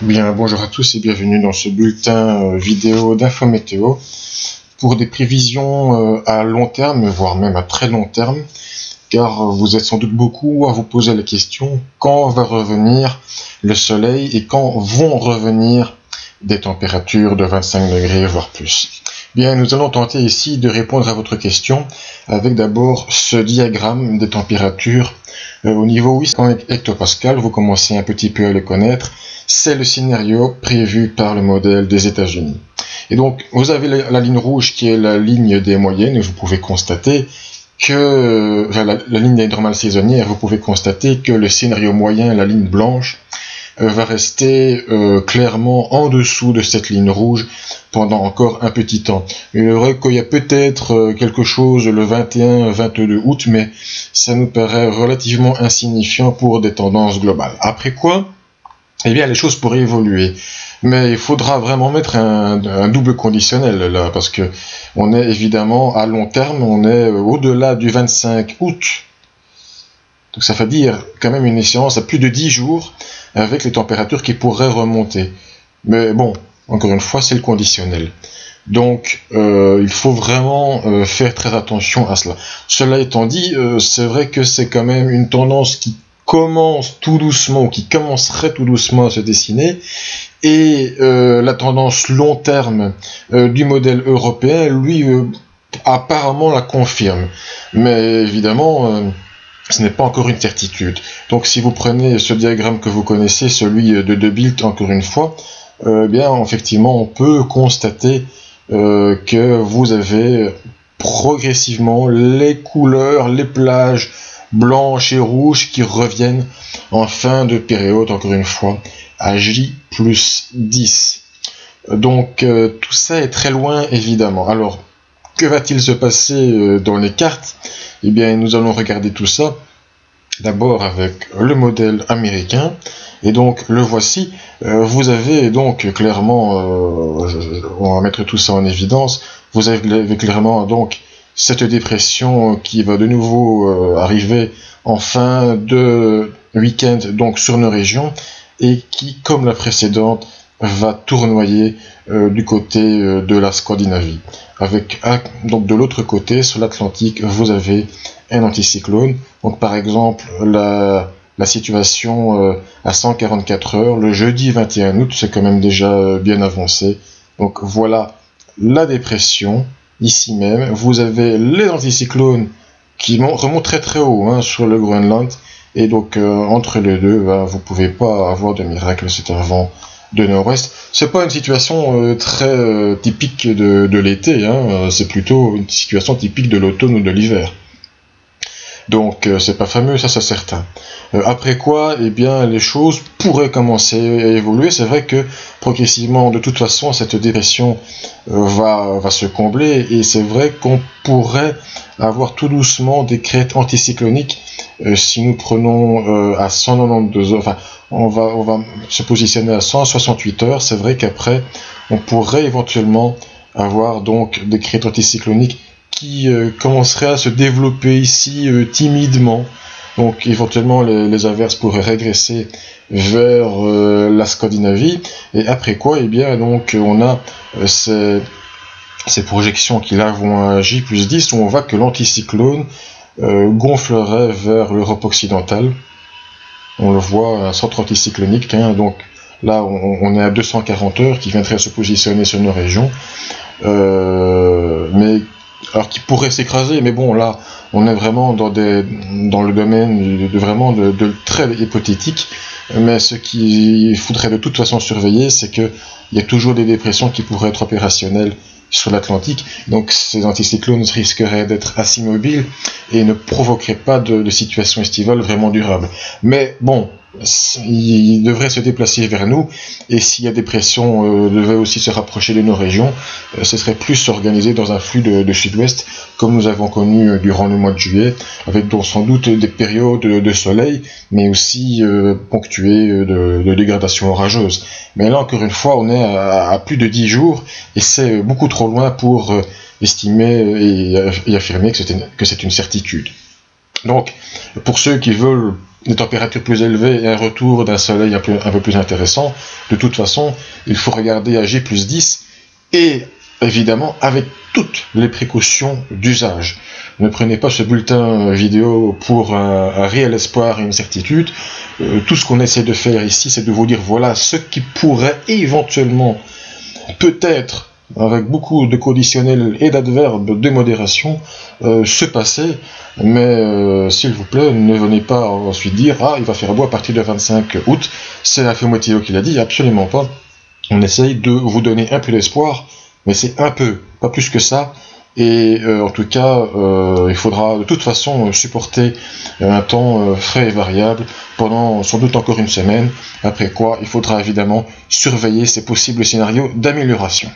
Bien, bonjour à tous et bienvenue dans ce bulletin vidéo d'Info Météo pour des prévisions à long terme, voire même à très long terme, car vous êtes sans doute beaucoup à vous poser la question quand va revenir le soleil et quand vont revenir des températures de 25 degrés voire plus. Bien, nous allons tenter ici de répondre à votre question avec d'abord ce diagramme des températures au niveau 800 hectopascal. Vous commencez un petit peu à le connaître. C'est le scénario prévu par le modèle des États-Unis. Et donc, vous avez la ligne rouge qui est la ligne des moyennes, et vous pouvez constater que, la ligne des normales saisonnières, vous pouvez constater que le scénario moyen, la ligne blanche, va rester clairement en dessous de cette ligne rouge pendant encore un petit temps. Il est vrai qu'il y a peut-être quelque chose le 21-22 août, mais ça nous paraît relativement insignifiant pour des tendances globales. Après quoi, eh bien, les choses pourraient évoluer. Mais il faudra vraiment mettre un double conditionnel là, parce que on est évidemment à long terme, on est au-delà du 25 août. Donc ça veut dire quand même une échéance à plus de 10 jours avec les températures qui pourraient remonter. Mais bon, encore une fois, c'est le conditionnel. Donc il faut vraiment faire très attention à cela. Cela étant dit, c'est vrai que c'est quand même une tendance qui commence tout doucement, ou qui commencerait tout doucement à se dessiner, et la tendance long terme du modèle européen, lui, apparemment la confirme. Mais évidemment, ce n'est pas encore une certitude. Donc si vous prenez ce diagramme que vous connaissez, celui de De Bilt, encore une fois, bien effectivement on peut constater que vous avez progressivement les couleurs, les plages blanches et rouges qui reviennent en fin de période, encore une fois, à J+10. Donc tout ça est très loin évidemment. Alors que va-t-il se passer dans les cartes? Eh bien, nous allons regarder tout ça d'abord avec le modèle américain. Et donc, le voici. Vous avez donc clairement, on va mettre tout ça en évidence, vous avez clairement donc cette dépression qui va de nouveau arriver en fin de week-end donc sur nos régions et qui, comme la précédente, va tournoyer du côté de la Scandinavie. Avec donc de l'autre côté, sur l'Atlantique, vous avez un anticyclone. Donc par exemple, la situation à 144 heures, le jeudi 21 août, c'est quand même déjà bien avancé. Donc voilà la dépression, ici même. Vous avez les anticyclones qui remontent très très haut sur le Groenland. Et donc entre les deux, vous pouvez pas avoir de miracle, c'est un vent de nord-ouest. C'est pas une situation très typique de l'été, c'est plutôt une situation typique de l'automne ou de l'hiver. Donc c'est pas fameux, ça c'est certain. Après quoi, eh bien les choses pourraient commencer à évoluer. C'est vrai que progressivement, de toute façon, cette dépression va se combler, et c'est vrai qu'on pourrait avoir tout doucement des crêtes anticycloniques si nous prenons à 192 heures, enfin on va se positionner à 168 heures. C'est vrai qu'après on pourrait éventuellement avoir donc des crêtes anticycloniques qui commencerait à se développer ici timidement. Donc éventuellement les averses pourraient régresser vers la Scandinavie, et après quoi, eh bien donc on a ces projections qui là vont à J+10, où on voit que l'anticyclone gonflerait vers l'Europe occidentale. On le voit, un centre anticyclonique, donc là on est à 240 heures qui viendrait se positionner sur nos régions, mais alors qui pourrait s'écraser, mais bon, là, on est vraiment dans le domaine de très hypothétique. Mais ce qu'il faudrait de toute façon surveiller, c'est qu'il y a toujours des dépressions qui pourraient être opérationnelles sur l'Atlantique. Donc ces anticyclones risqueraient d'être assez mobiles et ne provoqueraient pas de situation estivale vraiment durable. Mais bon, il devrait se déplacer vers nous, et s'il y a des pressions devait aussi se rapprocher de nos régions, ce serait plus organisé dans un flux de sud-ouest comme nous avons connu durant le mois de juillet, avec donc sans doute des périodes de soleil, mais aussi ponctuées de dégradation orageuse. Mais là encore une fois, on est à plus de 10 jours, et c'est beaucoup trop loin pour estimer et affirmer que c'est une certitude. Donc, pour ceux qui veulent des températures plus élevées et un retour d'un soleil un peu plus intéressant, De toute façon, il faut regarder à J+10 et évidemment avec toutes les précautions d'usage. Ne prenez pas ce bulletin vidéo pour un réel espoir et une certitude. Tout ce qu'on essaie de faire ici, c'est de vous dire voilà ce qui pourrait éventuellement, peut-être, avec beaucoup de conditionnels et d'adverbes de modération, se passer. Mais s'il vous plaît, ne venez pas ensuite dire ah, il va faire beau à partir du 25 août. C'est l'Info Météo qui l'a dit, absolument pas. On essaye de vous donner un peu d'espoir, mais c'est un peu, pas plus que ça. Et en tout cas, il faudra de toute façon supporter un temps frais et variable pendant sans doute encore une semaine, après quoi il faudra évidemment surveiller ces possibles scénarios d'amélioration.